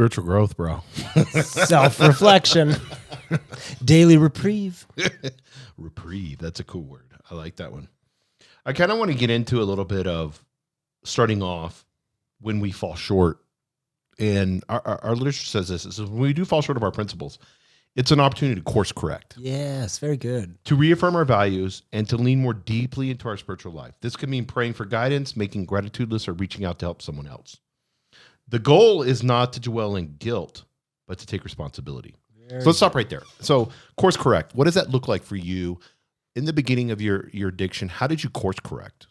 spiritual growth, bro. Self-reflection. Daily reprieve. Reprieve. That's a cool word. I like that one. I kind of want to get into a little bit of starting off when we fall short. And our literature says this. It says when we do fall short of our principles, it's an opportunity to course correct. Yes, very good. To reaffirm our values and to lean more deeply into our spiritual life. This could mean praying for guidance, making gratitude lists, or reaching out to help someone else. The goal is not to dwell in guilt, but to take responsibility. So let's stop right there. So course correct. What does that look like for you in the beginning of your addiction? How did you course correct?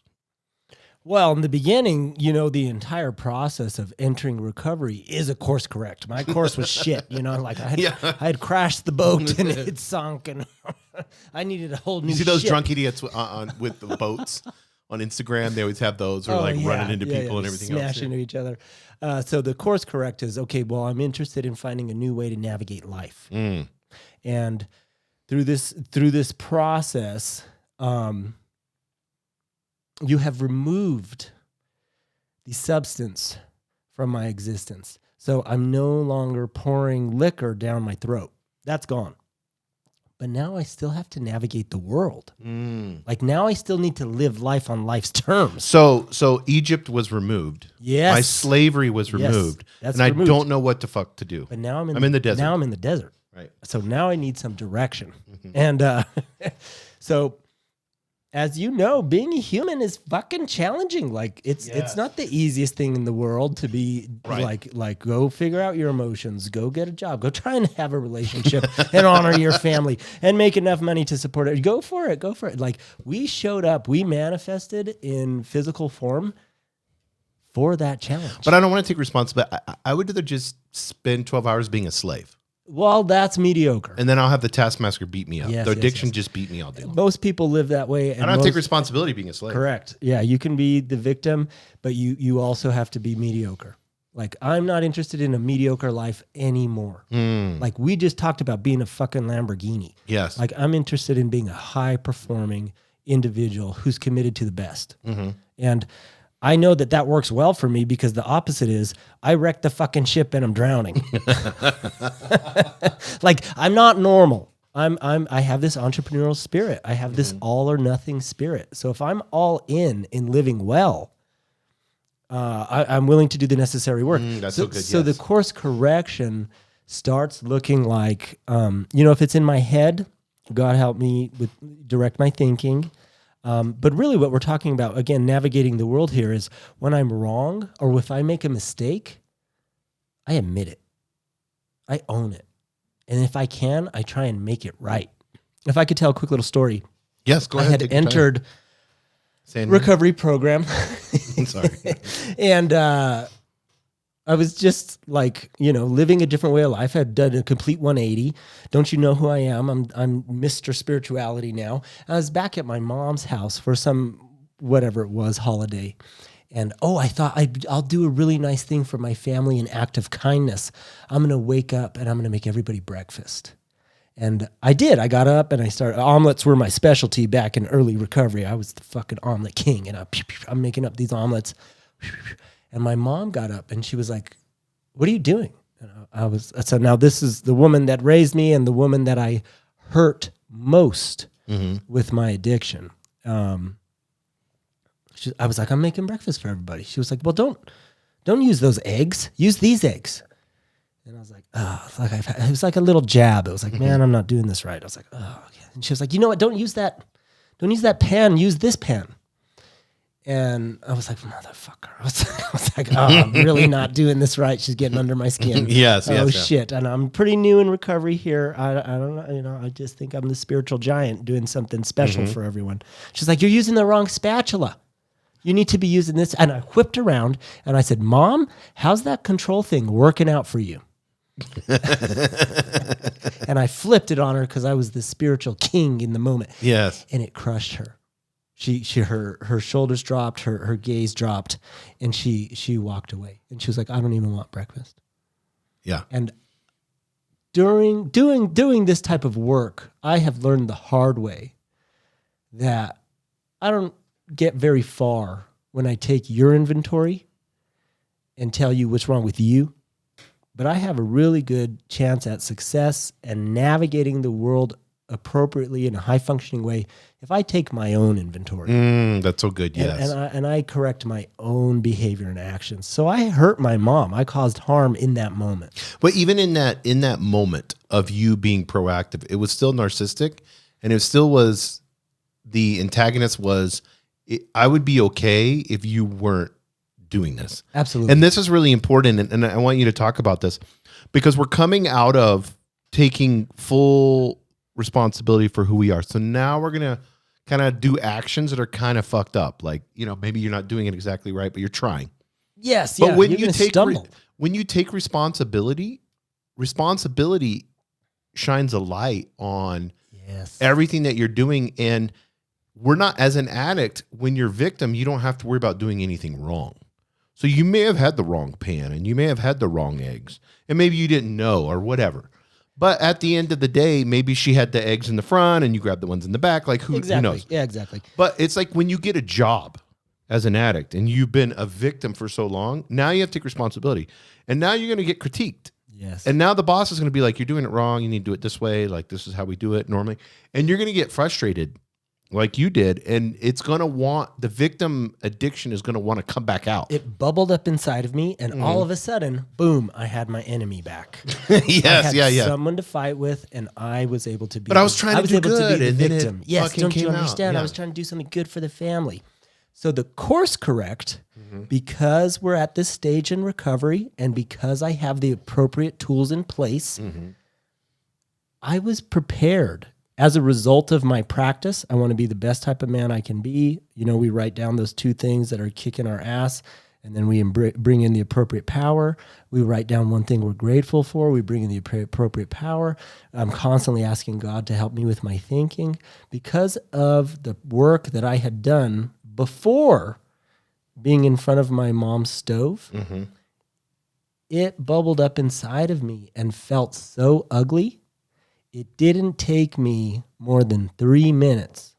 Well, in the beginning, you know, the entire process of entering recovery is a course correct. My course was shit, you know, like I had crashed the boat and it sunk and I needed a whole new You see those shit. drunk idiots with the boats on Instagram? They always have those or running into people and everything smash into each other. So the course correct is, okay, well, I'm interested in finding a new way to navigate life. And through this process, you have removed the substance from my existence. So I'm no longer pouring liquor down my throat. That's gone. But now I still have to navigate the world. Like now I still need to live life on life's terms. So Egypt was removed. Yes. My slavery was removed. That's and removed. I don't know what the fuck to do. But now I'm in the desert. Now I'm in the desert. Right. So now I need some direction. And so as you know, being a human is fucking challenging. Like it's not the easiest thing in the world to be like go figure out your emotions, go get a job, go try and have a relationship and honor your family and make enough money to support it. Go for it. Like we showed up, we manifested in physical form for that challenge. But I don't want to take responsibility. I would rather just spend 12 hours being a slave. Well, that's mediocre. And then I'll have the taskmaster beat me up. Yes, the addiction yes. just beat me all day long. Most people live that way. And I don't take responsibility being a slave. Correct. Yeah, you can be the victim, but you also have to be mediocre. Like, I'm not interested in a mediocre life anymore. Like, we just talked about being a fucking Lamborghini. Yes. Like, I'm interested in being a high-performing individual who's committed to the best. And I know that works well for me because the opposite is I wrecked the fucking ship and I'm drowning. Like, I'm not normal. I have this entrepreneurial spirit. I have this all or nothing spirit. So if I'm all in living well, I'm willing to do the necessary work. That's so good. So the course correction starts looking like, if it's in my head, God help me direct my thinking. But really what we're talking about, again, navigating the world here is when I'm wrong or if I make a mistake, I admit it. I own it. And if I can, I try and make it right. If I could tell a quick little story. Yes, go ahead. I had entered recovery program. I'm sorry. And I was just like, living a different way of life. I'd done a complete 180. Don't you know who I am? I'm Mr. Spirituality now. I was back at my mom's house for some, whatever it was, holiday. And, I thought I'll do a really nice thing for my family, an act of kindness. I'm going to wake up and I'm going to make everybody breakfast. And I did. I got up and I started. Omelets were my specialty back in early recovery. I was the fucking omelet king. And I'm making up these omelets. And my mom got up and she was like, "What are you doing?" And I said, now this is the woman that raised me and the woman that I hurt most with my addiction. I was like, "I'm making breakfast for everybody." She was like, "Well, don't use those eggs. Use these eggs." And I was like, it was like a little jab. It was like, man, I'm not doing this right. I was like, oh, okay. And she was like, "You know what? Don't use that pan. Use this pan." And I was like, motherfucker. I was like, I'm really not doing this right. She's getting under my skin. Yes. Shit. And I'm pretty new in recovery here. I don't know. I just think I'm the spiritual giant doing something special for everyone. She's like, "You're using the wrong spatula. You need to be using this." And I whipped around and I said, "Mom, how's that control thing working out for you?" And I flipped it on her because I was the spiritual king in the moment. Yes. And it crushed her. Her shoulders dropped, her gaze dropped, and she walked away. And she was like, "I don't even want breakfast." Yeah. And during doing this type of work, I have learned the hard way that I don't get very far when I take your inventory and tell you what's wrong with you but I have a really good chance at success and navigating the world appropriately in a high functioning way if I take my own inventory. That's so good. Yes. And I correct my own behavior and actions. So I hurt my mom. I caused harm in that moment. But even in that moment of you being proactive, it was still narcissistic, and it still was the antagonist was, I would be okay if you weren't doing this. Absolutely. And this is really important. And I want you to talk about this because we're coming out of taking full responsibility for who we are. So now we're going to kind of do actions that are kind of fucked up. Like, maybe you're not doing it exactly right, but you're trying. Yes. But yeah, when you're you gonna take stumble. when you take responsibility shines a light on Yes. everything that you're doing. And we're not, as an addict, when you're victim, you don't have to worry about doing anything wrong. So you may have had the wrong pan and you may have had the wrong eggs and maybe you didn't know or whatever. But at the end of the day, maybe she had the eggs in the front and you grabbed the ones in the back. Like who knows? Yeah, exactly. But it's like when you get a job as an addict and you've been a victim for so long, now you have to take responsibility. And now you're going to get critiqued. Yes. And now the boss is going to be like, you're doing it wrong. You need to do it this way. Like, this is how we do it normally. And you're going to get frustrated like you did. And it's going to the victim addiction is going to want to come back out. It bubbled up inside of me, and all of a sudden, boom, I had my enemy back. Yes, I had someone to fight with, and I was able to be. But I was trying to do good, the and then it victim. Yes, fucking don't you came out. understand? Yeah. I was trying to do something good for the family. So the course correct, because we're at this stage in recovery, and because I have the appropriate tools in place, I was prepared. As a result of my practice, I want to be the best type of man I can be. We write down those 2 things that are kicking our ass, and then we bring in the appropriate power. We write down 1 thing we're grateful for. We bring in the appropriate power. I'm constantly asking God to help me with my thinking. Because of the work that I had done before being in front of my mom's stove, it bubbled up inside of me and felt so ugly. It didn't take me more than 3 minutes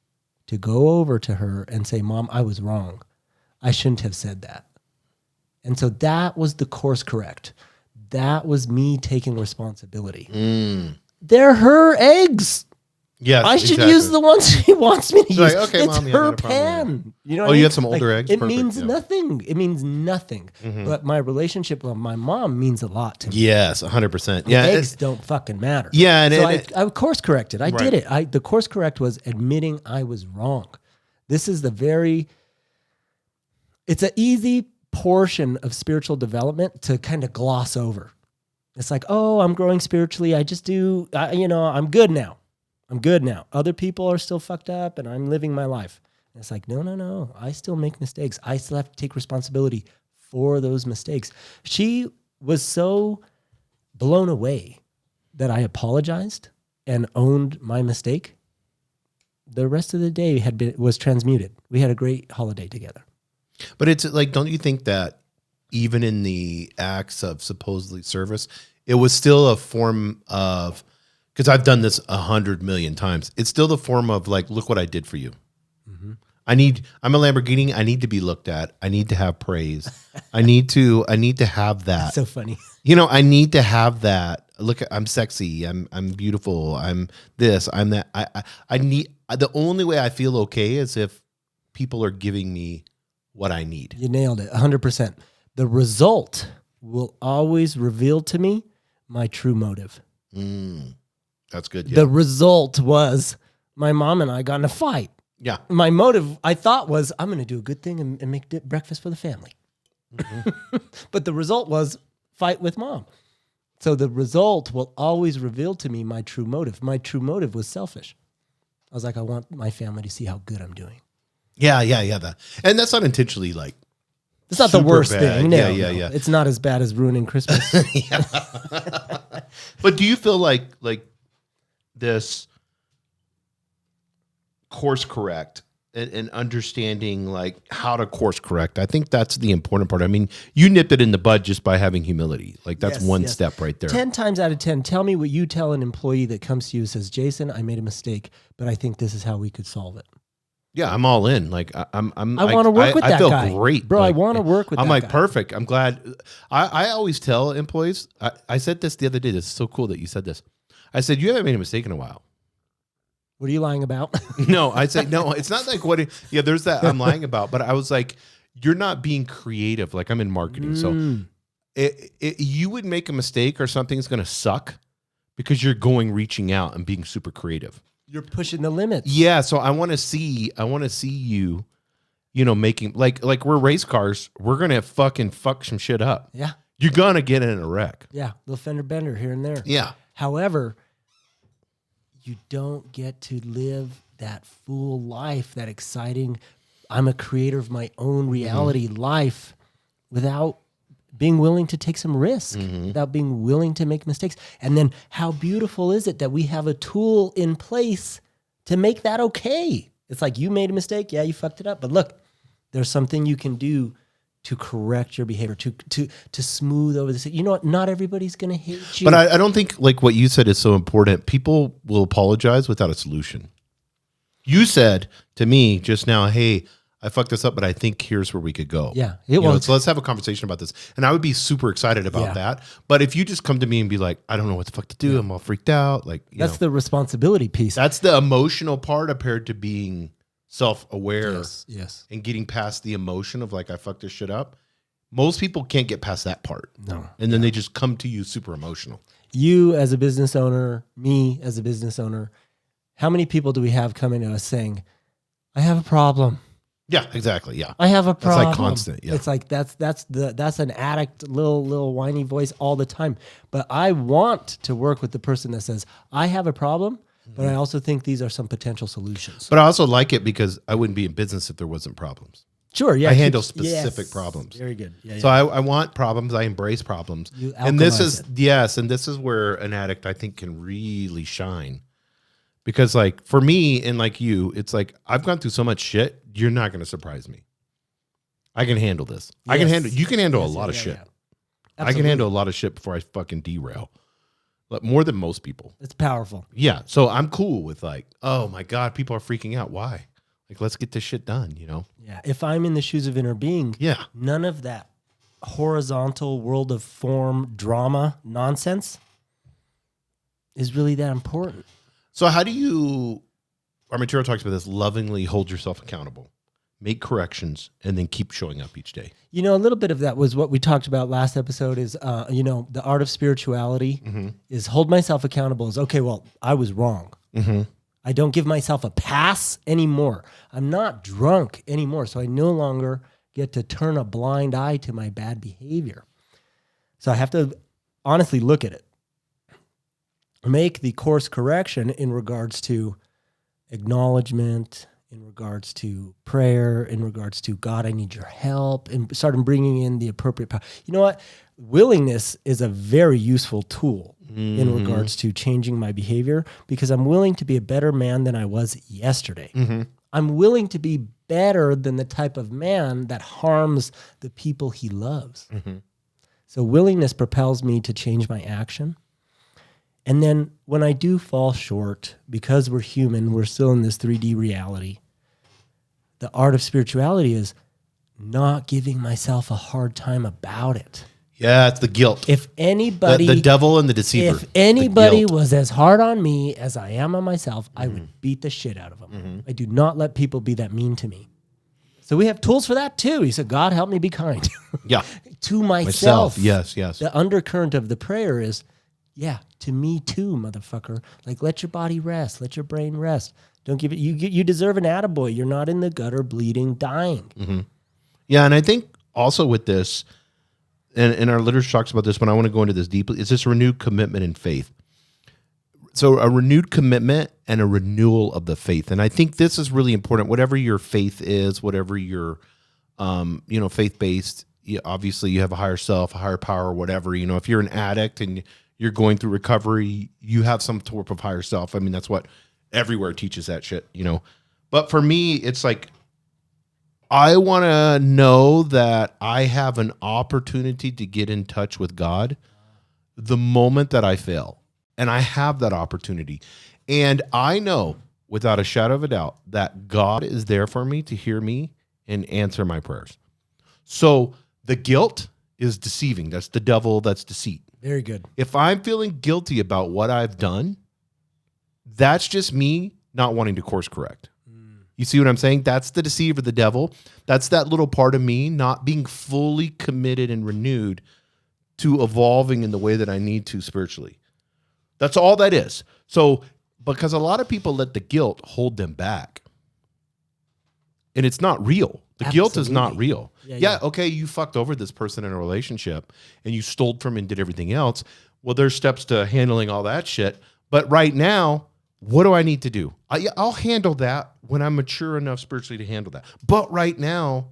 to go over to her and say, Mom, I was wrong. I shouldn't have said that. And so that was the course correct. That was me taking responsibility. They're her eggs. Yes, I should use the ones she wants me to use. Like, okay, it's Mom, her pan. You know what I you mean? have some older eggs? It Perfect, means yeah. nothing. It means nothing. But my relationship with my mom means a lot to me. Yes, 100%. The Yeah, eggs don't fucking matter. Yeah, and so it- I course corrected. I did Right. it. The course correct was admitting I was wrong. This is it's an easy portion of spiritual development to kind of gloss over. It's like, oh, I'm growing spiritually. I just do, I'm good now. I'm good now. Other people are still fucked up and I'm living my life. And it's like, no. I still make mistakes. I still have to take responsibility for those mistakes. She was so blown away that I apologized and owned my mistake. The rest of the day was transmuted. We had a great holiday together. But it's like, don't you think that even in the acts of supposedly service, it was still a form of, because I've done this 100 million times, it's still the form of like, look what I did for you. I'm a Lamborghini. I need to be looked at. I need to have praise. I need to have that. So funny. I need to have that. Look, I'm sexy. I'm beautiful. I'm this. I'm that. I need. The only way I feel okay is if people are giving me what I need. You nailed it. 100%. The result will always reveal to me my true motive. That's good. Yeah. The result was my mom and I got in a fight. Yeah. My motive, I thought, was I'm going to do a good thing and make breakfast for the family. But the result was fight with mom. So the result will always reveal to me my true motive. My true motive was selfish. I was like, I want my family to see how good I'm doing. Yeah. And that's not intentionally like. It's not the super worst bad. thing. No, Yeah. It's not as bad as ruining Christmas. But do you feel like this course correct and understanding like how to course correct? I think that's the important part. I mean, you nipped it in the bud just by having humility. Like that's one step right there. 10 times out of 10, tell me what you tell an employee that comes to you and says, Jason, I made a mistake, but I think this is how we could solve it. Yeah, I'm all in. Like I'm I want to work with that I feel guy. great, Bro, like, I want to work with I'm that like guy. perfect. I'm glad. I always tell employees. I said this the other day. This is so cool that you said this. I said you haven't made a mistake in a while. What are you lying about? No, I say no. It's not like what. Yeah, there's that I'm lying about. But I was like, you're not being creative. Like I'm in marketing, so you would make a mistake or something's going to suck because you're reaching out and being super creative. You're pushing the limits. Yeah, so I want to see you, making like we're race cars. We're gonna fucking fuck some shit up. Yeah. You're gonna get in a wreck. Yeah. Little fender bender here and there. Yeah. However, you don't get to live that full life, that exciting, I'm a creator of my own reality life without being willing to take some risk, without being willing to make mistakes. And then how beautiful is it that we have a tool in place to make that okay? It's like you made a mistake. Yeah, you fucked it up. But look, there's something you can do to correct your behavior, to smooth over this. You know what? Not everybody's going to hate you. But I don't think like what you said is so important. People will apologize without a solution. You said to me just now, hey, I fucked this up, but I think here's where we could go. Yeah. So let's have a conversation about this. And I would be super excited about that. But if you just come to me and be like, I don't know what the fuck to do. I'm all freaked out. Like, that's the responsibility piece. That's the emotional part compared to being self-aware Yes. and getting past the emotion of like, I fucked this shit up. Most people can't get past that part. No. And then they just come to you super emotional. You as a business owner, me as a business owner, how many people do we have coming to us saying, I have a problem? Yeah, exactly. Yeah. I have a problem. That's like constant. Yeah. It's like that's an addict, little whiny voice all the time. But I want to work with the person that says, I have a problem, but I also think these are some potential solutions. But I also like it because I wouldn't be in business if there wasn't problems. Sure, yeah. I handle specific problems. Very good. Yeah, So I want problems. I embrace problems. And this is and this is where an addict I think can really shine. Because like for me and like you, it's like I've gone through so much shit. You're not going to surprise me. I can handle this. I can handle. You can handle a lot of shit. I can handle a lot of shit before I fucking derail. But more than most people. It's powerful. Yeah. So I'm cool with like, oh my God, people are freaking out. Why? Like, let's get this shit done. Yeah. If I'm in the shoes of inner being, none of that horizontal world of form drama nonsense is really that important. So how do you, our material talks about this, lovingly hold yourself accountable, make corrections, and then keep showing up each day? A little bit of that was what we talked about last episode is, the art of spirituality is hold myself accountable is, okay, well, I was wrong. I don't give myself a pass anymore. I'm not drunk anymore. So I no longer get to turn a blind eye to my bad behavior. So I have to honestly look at it. Make the course correction in regards to acknowledgement, in regards to prayer, in regards to God, I need your help, and start bringing in the appropriate power. You know what? Willingness is a very useful tool in regards to changing my behavior because I'm willing to be a better man than I was yesterday. I'm willing to be better than the type of man that harms the people he loves. So willingness propels me to change my action. And then when I do fall short, because we're human, we're still in this 3D reality, the art of spirituality is not giving myself a hard time about it. Yeah, it's the guilt. If anybody... The devil and the deceiver. If anybody was as hard on me as I am on myself, I would beat the shit out of them. I do not let people be that mean to me. So we have tools for that too. He said, God, help me be kind. Yeah. To myself. Yes. The undercurrent of the prayer is, yeah, to me too, motherfucker. Like, let your body rest. Let your brain rest. Don't give it. You deserve an attaboy. You're not in the gutter bleeding, dying. Yeah, and I think also with this, and our literature talks about this, but I want to go into this deeply, it's this renewed commitment in faith. So a renewed commitment and a renewal of the faith. And I think this is really important. Whatever your faith is, whatever your, faith-based, obviously you have a higher self, a higher power, whatever. If you're an addict and you're going through recovery, you have some type of higher self. I mean, that's what everywhere teaches that shit, But for me, it's like, I want to know that I have an opportunity to get in touch with God the moment that I fail. And I have that opportunity. And I know without a shadow of a doubt that God is there for me to hear me and answer my prayers. So the guilt is deceiving. That's the devil. That's deceit. Very good. If I'm feeling guilty about what I've done, that's just me not wanting to course correct. You see what I'm saying? That's the deceiver, the devil. That's that little part of me not being fully committed and renewed to evolving in the way that I need to spiritually. That's all that is. So, because a lot of people let the guilt hold them back. And it's not real. The guilt is not real. Yeah, okay, you fucked over this person in a relationship and you stole from and did everything else. Well, there's steps to handling all that shit. But right now, what do I need to do? I'll handle that when I'm mature enough spiritually to handle that. But right now,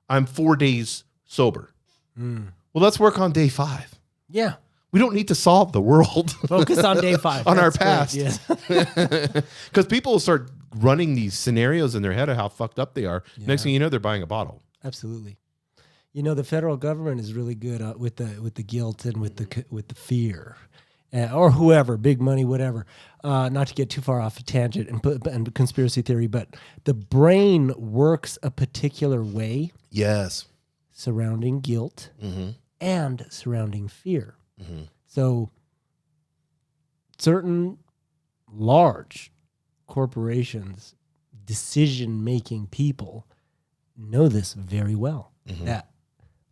I'm 4 days sober. Well, let's work on day 5. Yeah. We don't need to solve the world. Focus on day 5. on our past. Yeah. Because people will start running these scenarios in their head of how fucked up they are. Yeah. Next thing you know, they're buying a bottle. Absolutely. You know, the federal government is really good with the guilt and with the fear. Or whoever, big money, whatever. Not to get too far off a tangent and conspiracy theory, but the brain works a particular way. Yes. Surrounding guilt and surrounding fear. So certain large corporations, decision-making people know this very well, that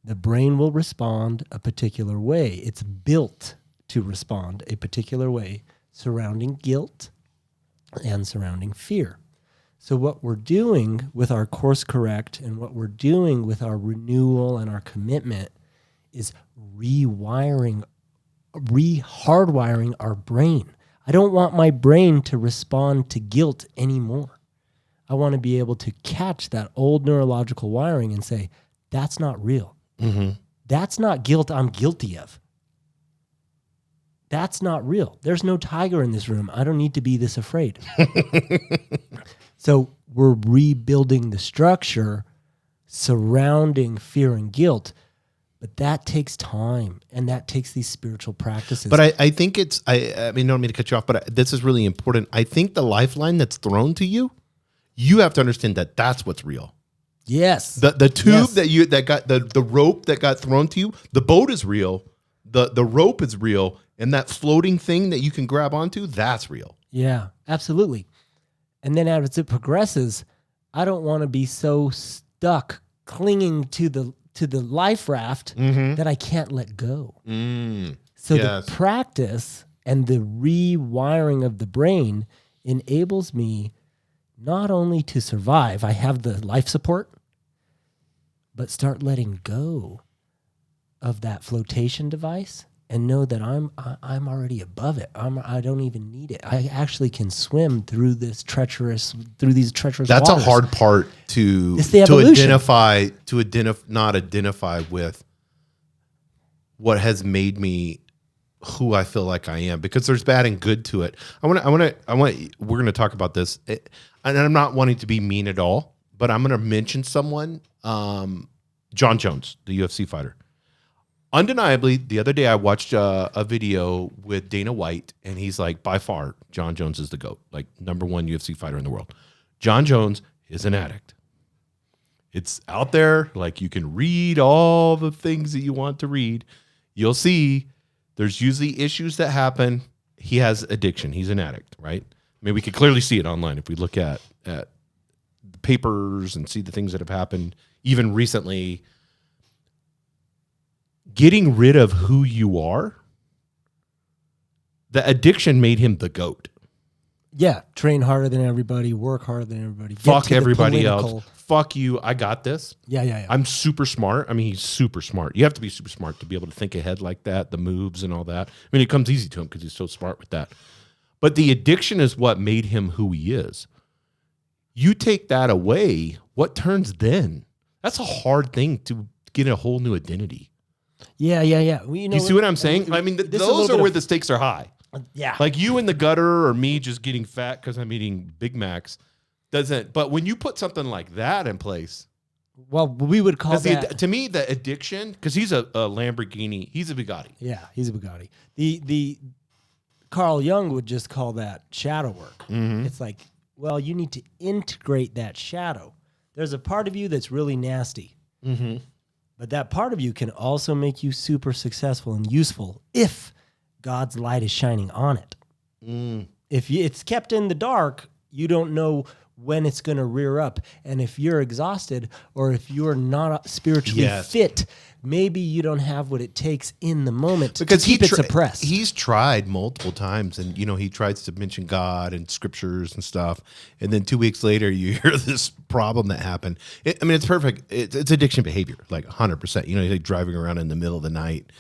the brain will respond a particular way. It's built to respond a particular way surrounding guilt and surrounding fear. So what we're doing with our course correct and what we're doing with our renewal and our commitment is rehardwiring our brain. I don't want my brain to respond to guilt anymore. I want to be able to catch that old neurological wiring and say, that's not real. That's not guilt I'm guilty of. That's not real. There's no tiger in this room. I don't need to be this afraid. So we're rebuilding the structure surrounding fear and guilt, but that takes time and that takes these spiritual practices. But I think it's, I mean, I don't mean to cut you off, but this is really important. I think the lifeline that's thrown to you, you have to understand that that's what's real. Yes. The tube that got the rope that got thrown to you, the boat is real. The rope is real. And that floating thing that you can grab onto, that's real. Yeah, absolutely. And then as it progresses, I don't want to be so stuck clinging to the life raft that I can't let go. So the practice and the rewiring of the brain enables me not only to survive, I have the life support, but start letting go of that flotation device and know that I'm already above it. I don't even need it. I actually can swim through these treacherous That's waters. a hard part to not identify with what has made me who I feel like I am, because there's bad and good to it. We're going to talk about this, and I'm not wanting to be mean at all, but I'm going to mention someone, Jon Jones, the UFC fighter. Undeniably, the other day I watched a video with Dana White, and he's like, by far, Jon Jones is the GOAT, like #1 UFC fighter in the world. Jon Jones is an addict. It's out there. Like, you can read all the things that you want to read. You'll see there's usually issues that happen. He has addiction. He's an addict, right? I mean, we could clearly see it online if we look at the papers and see the things that have happened, even recently. Getting rid of who you are, the addiction made him the GOAT. Yeah, train harder than everybody, work harder than everybody. Fuck everybody else. Fuck you. I got this. Yeah. I'm super smart. I mean, he's super smart. You have to be super smart to be able to think ahead like that, the moves and all that. I mean, it comes easy to him because he's so smart with that. But the addiction is what made him who he is. You take that away, what turns then? That's a hard thing to get a whole new identity. Yeah. Well, you see what I'm saying? I mean, those are where the stakes are high. Yeah. Like you in the gutter or me just getting fat because I'm eating Big Macs doesn't. But when you put something like that in place. Well, we would call that. To me, the addiction, because he's a Lamborghini. He's a Bugatti. Yeah, he's a Bugatti. The Carl Jung would just call that shadow work. It's like Well, you need to integrate that shadow. There's a part of you that's really nasty. Mm-hmm. But that part of you can also make you super successful and useful if God's light is shining on it. If it's kept in the dark, you don't know when it's going to rear up. And if you're exhausted or if you're not spiritually fit, maybe you don't have what it takes in the moment to keep it suppressed. He's tried multiple times, and he tries to mention God and scriptures and stuff, and then 2 weeks later you hear this problem that happened. It's perfect. It's addiction behavior, like 100%. He's like driving around in the middle of the night,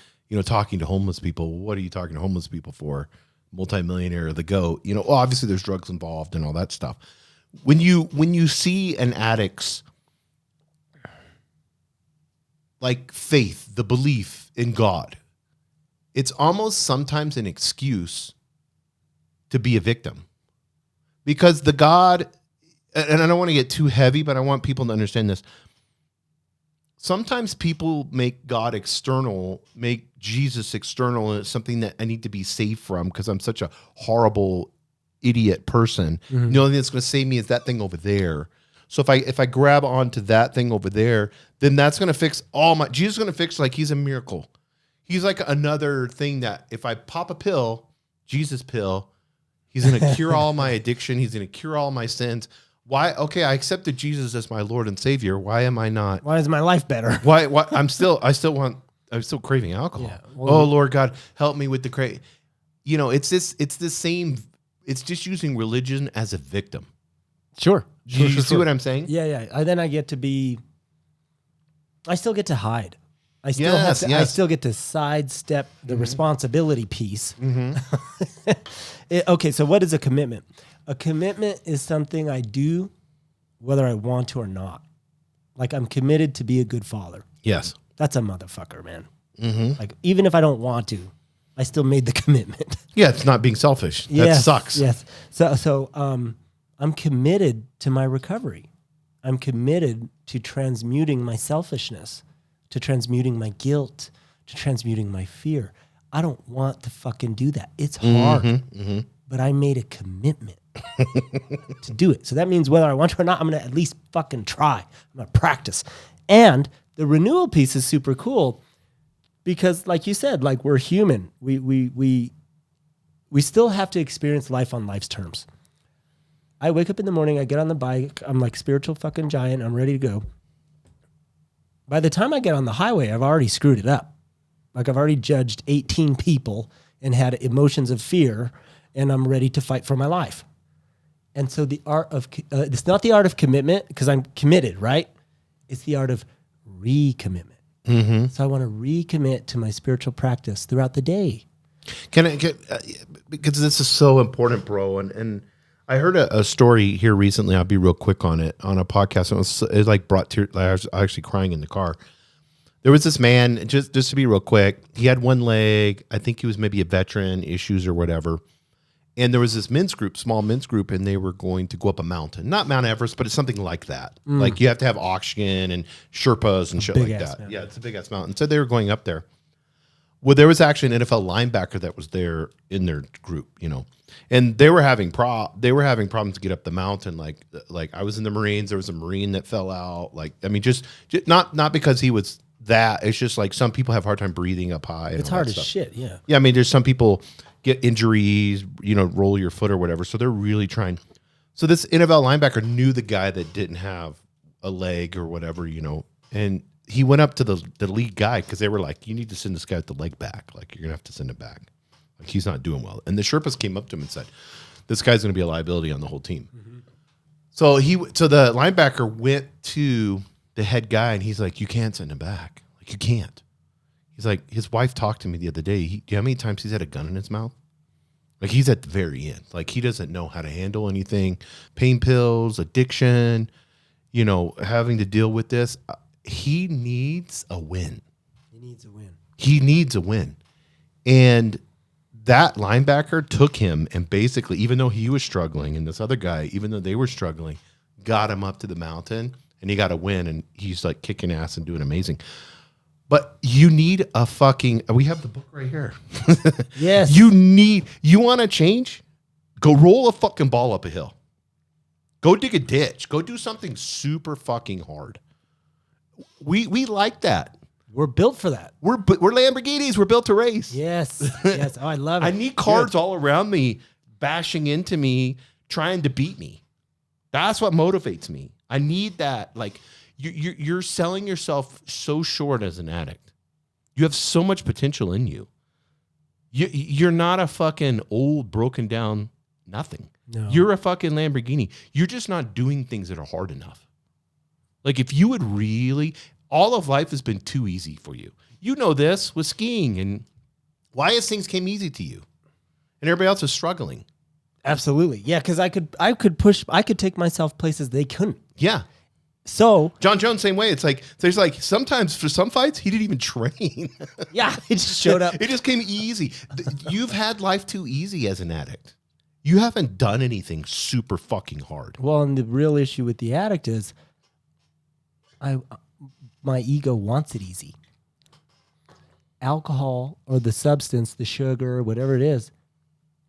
talking to homeless people. What are you talking to homeless people for? Multimillionaire, the GOAT. Obviously there's drugs involved and all that stuff. When you see an addict's like faith, the belief in God, it's almost sometimes an excuse to be a victim, because the God, and I don't want to get too heavy, but I want people to understand this. Sometimes people make God external, make Jesus external, and it's something that I need to be saved from because I'm such a horrible idiot person. The only thing that's going to save me is that thing over there. So if I grab onto that thing over there, then that's going to fix all my. Jesus is going to fix, like, he's a miracle. He's like another thing that if I pop a pill, Jesus pill, he's going to cure all my addiction. He's going to cure all my sins. Why? Okay, I accepted Jesus as my Lord and Savior. Why am I not? Why is my life better? Why? I'm still craving alcohol. Yeah, well, Lord God, help me with the crave. It's the same. It's just using religion as a victim. Sure. You see what I'm saying? Yeah. Then I get to be. I still get to hide. I still get to sidestep the responsibility piece. Okay, so what is a commitment? A commitment is something I do whether I want to or not. Like, I'm committed to be a good father. Yes. That's a motherfucker, man. Like, even if I don't want to, I still made the commitment. Yeah, it's not being selfish. That sucks. Yes. So I'm committed to my recovery. I'm committed to transmuting my selfishness, to transmuting my guilt, to transmuting my fear. I don't want to fucking do that. It's hard, but I made a commitment to do it. So that means whether I want to or not, I'm going to at least fucking try. I'm going to practice. And the renewal piece is super cool because, like you said, like, we're human. We still have to experience life on life's terms. I wake up in the morning, I get on the bike, I'm like spiritual fucking giant, I'm ready to go. By the time I get on the highway, I've already screwed it up. Like, I've already judged 18 people and had emotions of fear, and I'm ready to fight for my life. And so the art of, it's not the art of commitment because I'm committed, right? It's the art of recommitment. So I want to recommit to my spiritual practice throughout the day. Can I get, because this is so important, bro. And I heard a story here recently. I'll be real quick on it on a podcast. It like brought tears. I was actually crying in the car. There was this man, just to be real quick. He had one leg. I think he was maybe a veteran, issues or whatever. And there was this men's group, small men's group, and they were going to go up a mountain. Not Mount Everest, but it's something like that. Like, you have to have oxygen and Sherpas and shit like that. Mountain. Yeah, it's a big-ass mountain. So they were going up there. Well, there was actually an NFL linebacker that was there in their group, and they were having problems to get up the mountain. Like I was in the Marines, there was a Marine that fell out. Like, I mean, just not because he was that. It's just like some people have a hard time breathing up high. It's hard as shit. Yeah. Yeah. I mean, there's some people get injuries, roll your foot or whatever. So they're really trying. So this NFL linebacker knew the guy that didn't have a leg or whatever, and he went up to the lead guy because they were like, you need to send this guy with the leg back. Like, you're going to have to send it back. Like, he's not doing well. And the Sherpas came up to him and said, this guy's going to be a liability on the whole team. So the linebacker went to the head guy and he's like, you can't send him back. Like, you can't. He's like, his wife talked to me the other day. Do you know how many times he's had a gun in his mouth? Like, he's at the very end. Like, he doesn't know how to handle anything. Pain pills, addiction, having to deal with this. He needs a win. He needs a win. And that linebacker took him and basically, even though he was struggling, and this other guy, even though they were struggling, got him up to the mountain, and he got a win, and he's like kicking ass and doing amazing. But you need a fucking, we have the book right here. Yes. You want to change? Go roll a fucking ball up a hill. Go dig a ditch. Go do something super fucking hard. We like that. We're built for that. We're Lamborghinis. We're built to race. Yes. Yes. Oh, I love it. I need cars all around me, bashing into me, trying to beat me. That's what motivates me. I need that. Like you're selling yourself so short as an addict. You have so much potential in you. You're not a fucking old, broken down nothing. No. You're a fucking Lamborghini. You're just not doing things that are hard enough. Like if you would really, all of life has been too easy for you. You know this with skiing and why is things came easy to you and everybody else is struggling. Absolutely. Yeah. Cause I could take myself places they couldn't. Yeah. So Jon Jones, same way. It's like, there's like, sometimes for some fights, he didn't even train. yeah, it just showed up. It just came easy. You've had life too easy as an addict. You haven't done anything super fucking hard. Well, and the real issue with the addict is my ego wants it easy. Alcohol or the substance, the sugar, whatever it is,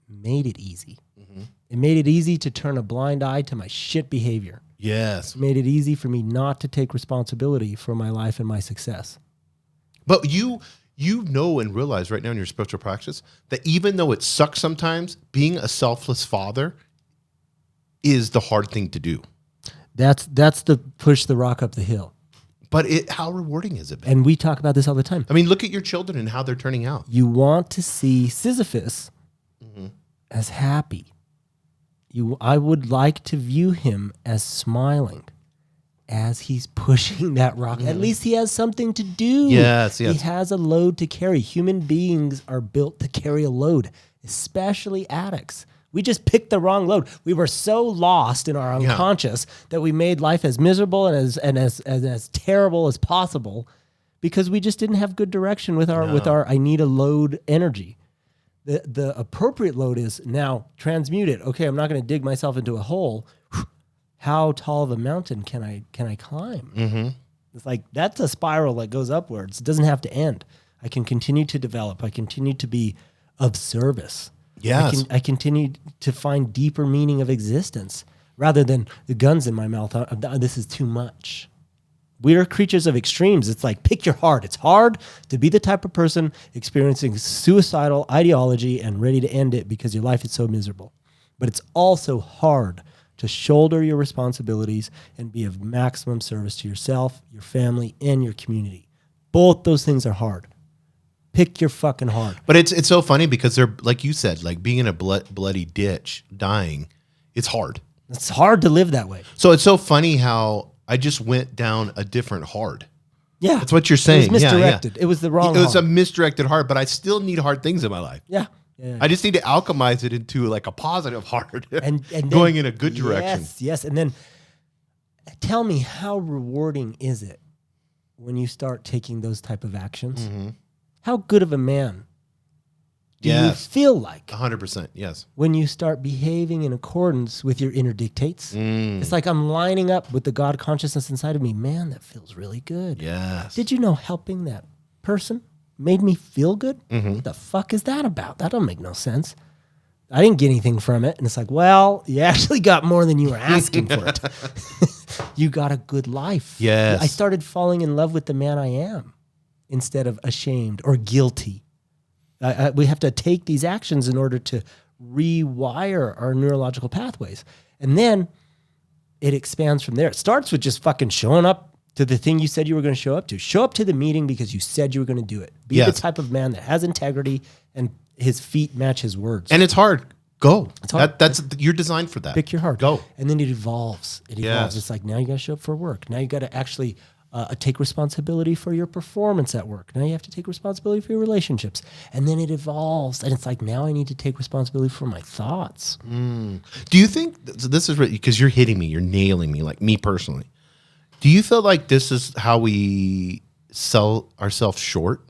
made it easy. Mm-hmm. It made it easy to turn a blind eye to my shit behavior. Yes. It made it easy for me not to take responsibility for my life and my success. But you know and realize right now in your spiritual practice that even though it sucks sometimes, being a selfless father is the hard thing to do. That's the push the rock up the hill. But how rewarding has it been? And we talk about this all the time. I mean, look at your children and how they're turning out. You want to see Sisyphus as happy. I would like to view him as smiling as he's pushing that rock. At least he has something to do. Yes. He has a load to carry. Human beings are built to carry a load, especially addicts. We just picked the wrong load. We were so lost in our unconscious that we made life as miserable and as terrible as possible because we just didn't have good direction with our I need a load energy. The appropriate load is now transmute it. Okay, I'm not going to dig myself into a hole. How tall of a mountain can I climb? Mm-hmm. It's like that's a spiral that goes upwards. It doesn't have to end. I can continue to develop. I continue to be of service. Yes. I continue to find deeper meaning of existence rather than the guns in my mouth. This is too much. We are creatures of extremes. It's like, pick your heart. It's hard to be the type of person experiencing suicidal ideology and ready to end it because your life is so miserable. But it's also hard to shoulder your responsibilities and be of maximum service to yourself, your family, and your community. Both those things are hard. Pick your fucking heart. But it's so funny because they're, like you said, like being in a bloody ditch, dying, it's hard. It's hard to live that way. So it's so funny how I just went down a different hard. Yeah. That's what you're saying. It was misdirected. It was the wrong It was hard. a misdirected hard, but I still need hard things in my life. Yeah. I just need to alchemize it into like a positive hard and going in a good direction. Yes. And then tell me, how rewarding is it when you start taking those type of actions? Mm-hmm. How good of a man do you feel like? 100%, yes. When you start behaving in accordance with your inner dictates. It's like I'm lining up with the God consciousness inside of me. Man, that feels really good. Yes. Did you know helping that person made me feel good? Mm-hmm. What the fuck is that about? That don't make no sense. I didn't get anything from it. And it's like, well, you actually got more than you were asking for it. You got a good life. Yes. I started falling in love with the man I am instead of ashamed or guilty. We have to take these actions in order to rewire our neurological pathways. And then it expands from there. It starts with just fucking showing up to the thing you said you were going to show up to. Show up to the meeting because you said you were going to do it. Be the type of man that has integrity and his feet match his words. And it's hard. Go. It's hard. You're designed for that. Pick your heart. Go. And then it evolves. It's like, now you got to show up for work. Now you got to actually take responsibility for your performance at work. Now you have to take responsibility for your relationships. And then it evolves. And it's like, now I need to take responsibility for my thoughts. Do you think, so this is because you're hitting me, you're nailing me, like me personally. Do you feel like this is how we sell ourselves short?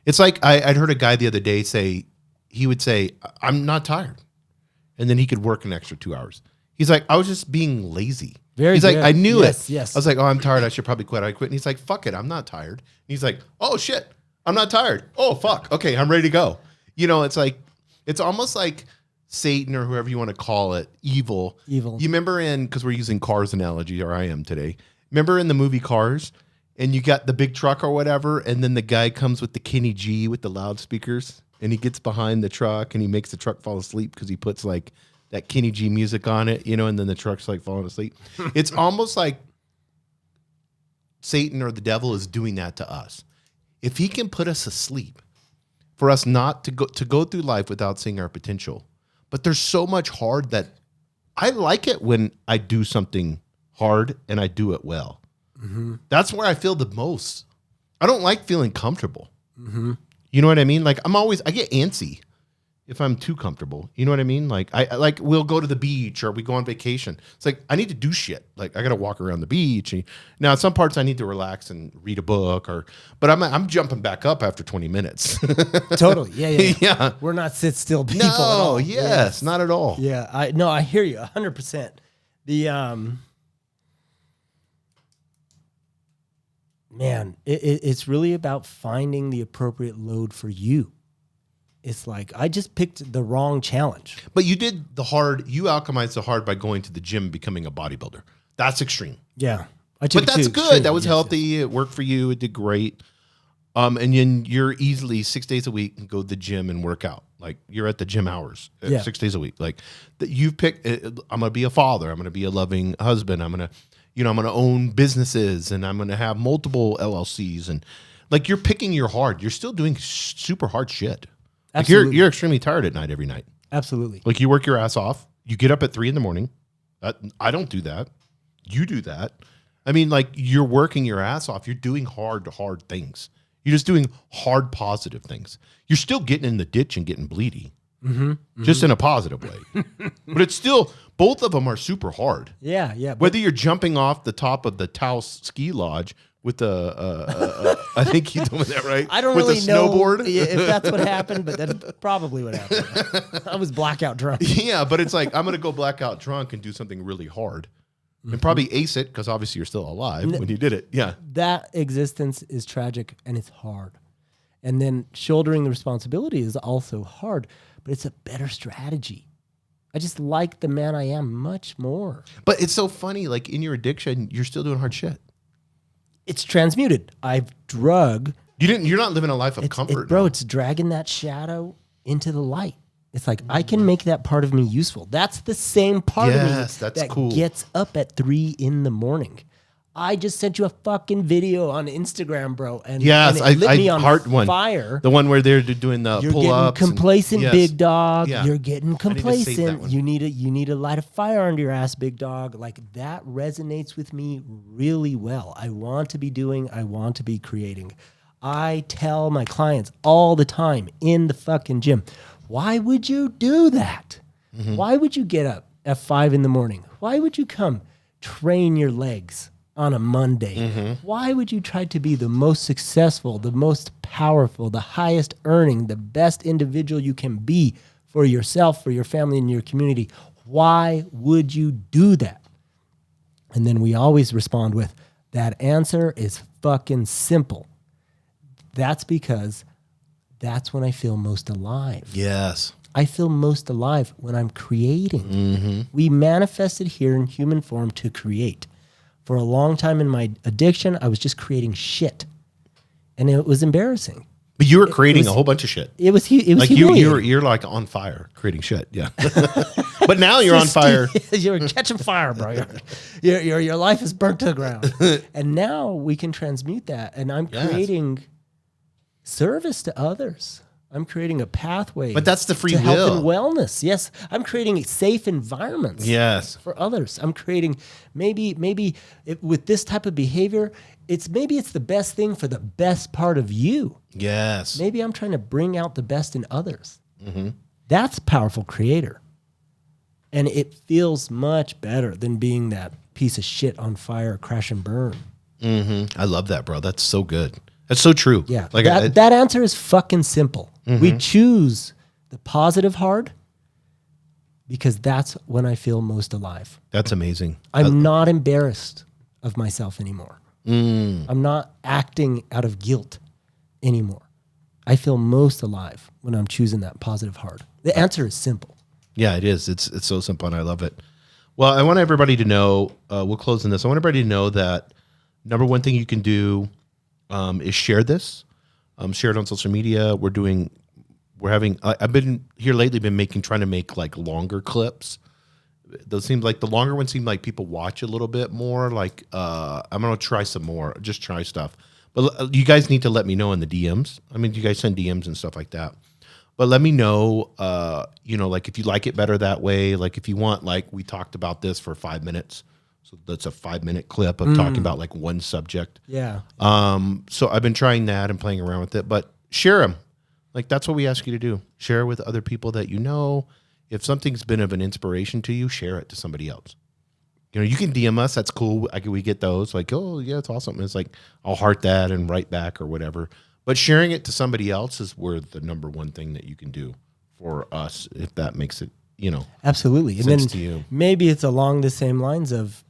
It's like I'd heard a guy the other day say, he would say, I'm not tired. And then he could work an extra 2 hours. He's like, I was just being lazy. Very He's good. like, I knew it. Yes. I was like, oh, I'm tired. I should probably quit. I quit. And he's like, fuck it. I'm not tired. And he's like, oh shit, I'm not tired. Oh fuck. Okay. I'm ready to go. You know, it's like, it's almost like Satan or whoever you want to call it, evil. Evil. You remember because we're using Cars analogy, or I am today. Remember in the movie Cars, and you got the big truck or whatever, and then the guy comes with the Kenny G with the loudspeakers, and he gets behind the truck and he makes the truck fall asleep because he puts like that Kenny G music on it, and then the truck's like falling asleep. It's almost like Satan or the devil is doing that to us. If he can put us asleep, for us not to go through life without seeing our potential. But there's so much hard that I like it when I do something hard and I do it well. Mm-hmm. That's where I feel the most. I don't like feeling comfortable. Mm-hmm. You know what I mean? Like I get antsy if I'm too comfortable. You know what I mean? Like I we'll go to the beach or we go on vacation. It's like I need to do shit. Like I got to walk around the beach. Now in some parts I need to relax and read a book but I'm jumping back up after 20 minutes. Totally. Yeah. Yeah. We're not sit still people at No, all. yes, not at all. Yeah. I hear you 100%. Man, it's really about finding the appropriate load for you. It's like, I just picked the wrong challenge. But you did you alchemized the hard by going to the gym and becoming a bodybuilder. That's extreme. Yeah. But that's good. That was healthy. Yes. It worked for you. It did great. And then you're easily 6 days a week and go to the gym and work out. Like you're at the gym hours, 6 days a week. Like you've picked, I'm going to be a father. I'm going to be a loving husband. I'm going to own businesses and I'm going to have multiple LLCs. And like you're picking your hard. You're still doing super hard shit. Like you're extremely tired at night every night. Absolutely. Like you work your ass off. You get up at 3 a.m. I don't do that. You do that. I mean, like you're working your ass off. You're doing hard things. You're just doing hard, positive things. You're still getting in the ditch and getting bleedy. Just in a positive way. But it's still, both of them are super hard. Yeah. Whether you're jumping off the top of the Taos ski lodge with I think you told me that, right? I don't with really know snowboard. If that's what happened, but that's probably what happened. I was blackout drunk. Yeah, but it's like, I'm going to go blackout drunk and do something really hard. And probably ace it, because obviously you're still alive when you did it. Yeah. That existence is tragic and it's hard. And then shouldering the responsibility is also hard, but it's a better strategy. I just like the man I am much more. But it's so funny, like in your addiction, you're still doing hard shit. It's transmuted. You're not living a life of comfort. Bro, it's dragging that shadow into the light. It's like, I can make that part of me useful. That's the same part of me that cool. gets up at 3 a.m. I just sent you a fucking video on Instagram, bro. And, yes, and it lit me on heart fire. The one where they're doing the pull-ups. You're getting complacent, big dog. Yeah. You're getting complacent. You need to light a fire under your ass, big dog. Like that resonates with me really well. I want to be creating. I tell my clients all the time in the fucking gym, why would you do that? Mm-hmm. Why would you get up at 5 a.m? Why would you come train your legs on a Monday? Mm-hmm. Why would you try to be the most successful, the most powerful, the highest earning, the best individual you can be for yourself, for your family, and your community? Why would you do that? And then we always respond with, that answer is fucking simple. That's because that's when I feel most alive. Yes. I feel most alive when I'm creating. Mm-hmm. We manifested here in human form to create. For a long time in my addiction, I was just creating shit. And it was embarrassing. But you were creating a whole bunch of shit. It was like humiliating. you're like on fire creating shit. Yeah. But now you're on fire. You're catching fire, bro. Your life is burnt to the ground. And now we can transmute that. And I'm creating service to others. I'm creating a pathway. But that's the free will. Health and wellness. Yes. I'm creating safe environments. Yes. For others. I'm creating maybe with this type of behavior, it's the best thing for the best part of you. Yes. Maybe I'm trying to bring out the best in others. Mm-hmm. That's powerful creator. And it feels much better than being that piece of shit on fire, crash and burn. Mm-hmm. I love that, bro. That's so good. That's so true. Yeah. Like that answer is fucking simple. Mm-hmm. We choose the positive hard because that's when I feel most alive. That's amazing. I'm not embarrassed of myself anymore. I'm not acting out of guilt anymore. I feel most alive when I'm choosing that positive hard. The answer is simple. Yeah, it is. It's so simple, and I love it. Well, I want everybody to know. We'll close on this. I want everybody to know that number one thing you can do is share this. Share it on social media. I've been here lately. Trying to make like longer clips. Those seem like the longer ones seem like people watch a little bit more. Like I'm gonna try some more. Just try stuff. But you guys need to let me know in the DMs. I mean, you guys send DMs and stuff like that. But let me know, like if you like it better that way, like if you want, like we talked about this for 5 minutes. So that's a 5-minute clip of talking about like one subject. Yeah. So I've been trying that and playing around with it, but share them. Like that's what we ask you to do. Share with other people that you know. If something's been of an inspiration to you, share it to somebody else. You can DM us. That's cool. We get those like, oh yeah, it's awesome. And it's like, I'll heart that and write back or whatever. But sharing it to somebody else is where the number one thing that you can do for us, if that makes it, absolutely. And sense then to you. maybe it's along the same lines of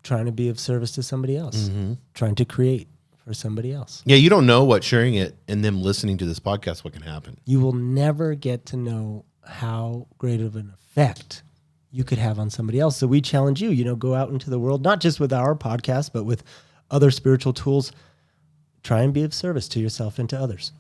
trying to be of service to somebody else, trying to create for somebody else. Yeah, you don't know what sharing it and them listening to this podcast, what can happen. You will never get to know how great of an effect you could have on somebody else. So we challenge you, go out into the world, not just with our podcast, but with other spiritual tools. Try and be of service to yourself and to others.